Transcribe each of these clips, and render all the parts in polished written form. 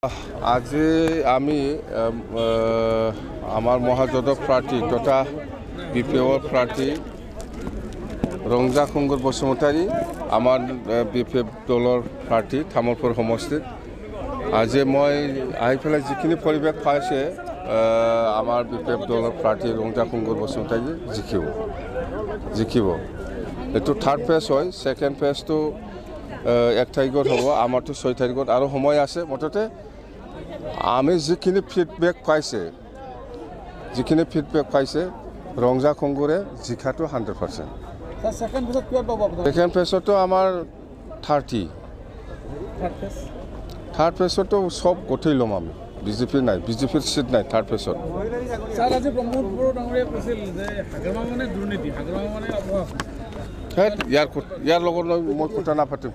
আজি আমি আমাৰ মহাজোঁটৰ প্ৰাৰ্থী তথা বিপিএৰ প্ৰাৰ্থী ৰংজা খুংগুৰ বসুমতাৰী আমাৰ বিপিএফ দলৰ প্ৰাৰ্থী তামোলপুৰ সমষ্টিত আজি মই আহি পেলাই যিখিনি পৰিৱেশ পাইছে আমাৰ বিপিএফ দলৰ প্ৰাৰ্থী ৰংজা খুংগুৰ বসুমতাৰী জিকিব এইটো থাৰ্ড ফেজ হয় ছেকেণ্ড ফেজটো 1 তাৰিখত হ'ব আমাৰটো 6 তাৰিখত আৰু সময় আছে মুঠতে আমি যিখিনি ফিডবেক পাইছে ৰংজা খুংগুৰে জিকাটো 100%। সেকেণ্ড ফেজতো আমাৰ 30। থাৰ্ড ফেজতো সব গোটেই ল'ম আমি বিজেপিৰ নাই বিজেপিৰ চিট নাই থাৰ্ড ফেজত। ইয়াৰ লগত মই কথা নাপাতিম।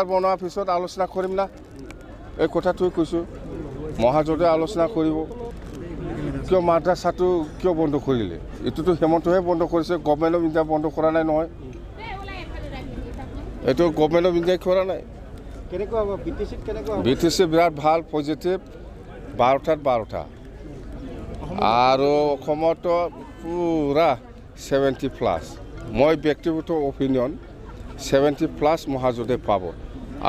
বনোৱাৰ পিছত আলোচনা কৰিম না এই কথাটোৱে কৈছোঁ মহাজোঁটে আলোচনা কৰিব কিয় মাদ্ৰাছাটো কিয় বন্ধ কৰিলে এইটোতো হেমন্তহে বন্ধ কৰিছে গভৰ্ণমেণ্ট অফ ইণ্ডিয়া বন্ধ কৰা নাই নহয় এইটো গভৰ্ণমেণ্ট অফ ইণ্ডিয়াই কৰা নাই। বিটিচি বিৰাট ভাল পজিটিভ 12টাত 12টা আৰু অসমতো পুৰা 70+। মই ব্যক্তিগত অপিনিয়ন 70+ মহাজোঁটে পাব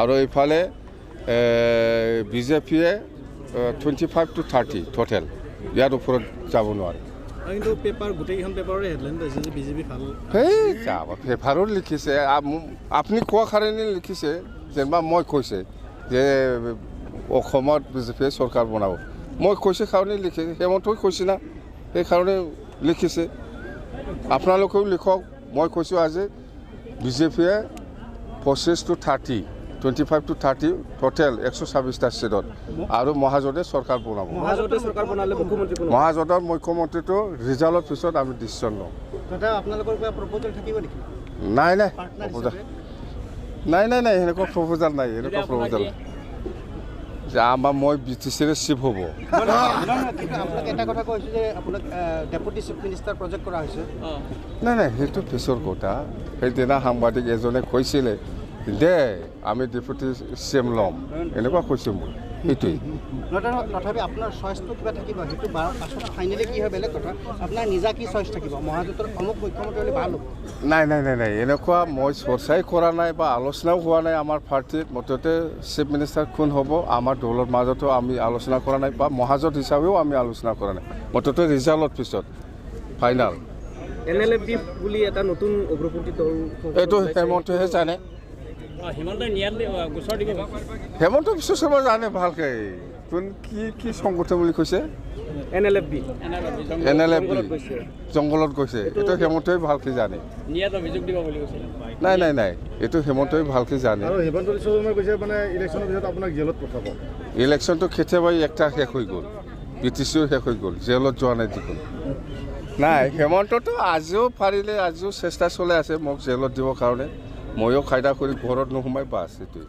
আৰু এইফালে বিজেপিয়ে 25 to 30 টোটেল ইয়াৰ ওপৰত যাব নোৱাৰে। কিন্তু পেপাৰ গোটেইখন পেপাৰৰে হেডলাইন পাইছে যে বিজেপি ভাল যাব পেপাৰত লিখিছে আপুনি কোৱা কাৰণে লিখিছে যেনিবা মই কৈছে যে অসমত বিজেপিয়ে চৰকাৰ বনাব মই কৈছে কাৰণে লিখিছে হেমন্তই কৈছে না সেইকাৰণে লিখিছে আপোনালোকেও লিখক। মই কৈছোঁ আজি বিজেপিয়ে 25 to 30 25 to 30 টোটেল 126টা ষ্টেটত আৰু মহাজোঁটে চৰকাৰ বনাব। মহাজোঁটৰ মুখ্যমন্ত্ৰীটো ৰিজাল্টৰ পিছত আমি ডিচিশ্যন ল'ম। নাই সেনেকুৱা প্ৰপ'জাল নাই যে আমাৰ মই বিটিচিৰে চিফ হ'ব। নাই সেইটো পিছৰ কথা। সেইদিনা সাংবাদিক এজনে কৈছিলে দে আমি ডেপুটি চিএম ল'ম এনেকুৱা কৈছোঁ মই সেইটোৱেই। তথাপি আপোনাৰ চইচটো কিবা থাকিব সেইটো পাছত ফাইনেলি কি হয় বেলেগ কথা আপোনাৰ নিজা কি চইচ থাকিব মহাজোঁটৰ অমুক মুখ্যমন্ত্ৰী হ'লে ভাল হ'ব। নাই এনেকুৱা মই চৰ্চাই কৰা নাই বা আলোচনাও হোৱা নাই আমাৰ পাৰ্টীত মুঠতে চিফ মিনিষ্টাৰ কোন হ'ব আমাৰ দলৰ মাজতো আমি আলোচনা কৰা নাই বা মহাজোঁট হিচাপেও আমি আলোচনা কৰা নাই মুঠতে ৰিজাল্টৰ পিছত ফাইনেল। NLFB বুলি এটা নতুন অগ্ৰগতি দল এইটো হেমন্তহে জানে হেমন্ত বিশ্ব শৰ্মা জানে ভালকৈ কোন কি সংগঠন বুলি কৈছে NLFB জংঘলত গৈছে এইটো হেমন্তই ভালকৈ জানে। নাই এইটো হেমন্তই ভালকৈ জানে। ইলেকশ্যনটো কেতিয়াবাই একটা শেষ হৈ গ'ল বিটিচিও শেষ হৈ গ'ল জেলত যোৱা নাই দেখোন। নাই হেমন্তটো আজিও পাৰিলে আজিও চেষ্টা চলাই আছে মোক জেলত দিবৰ কাৰণে ময়ো খাইদা কৰি ঘৰত নোসোমাই বাছ এইটোৱে।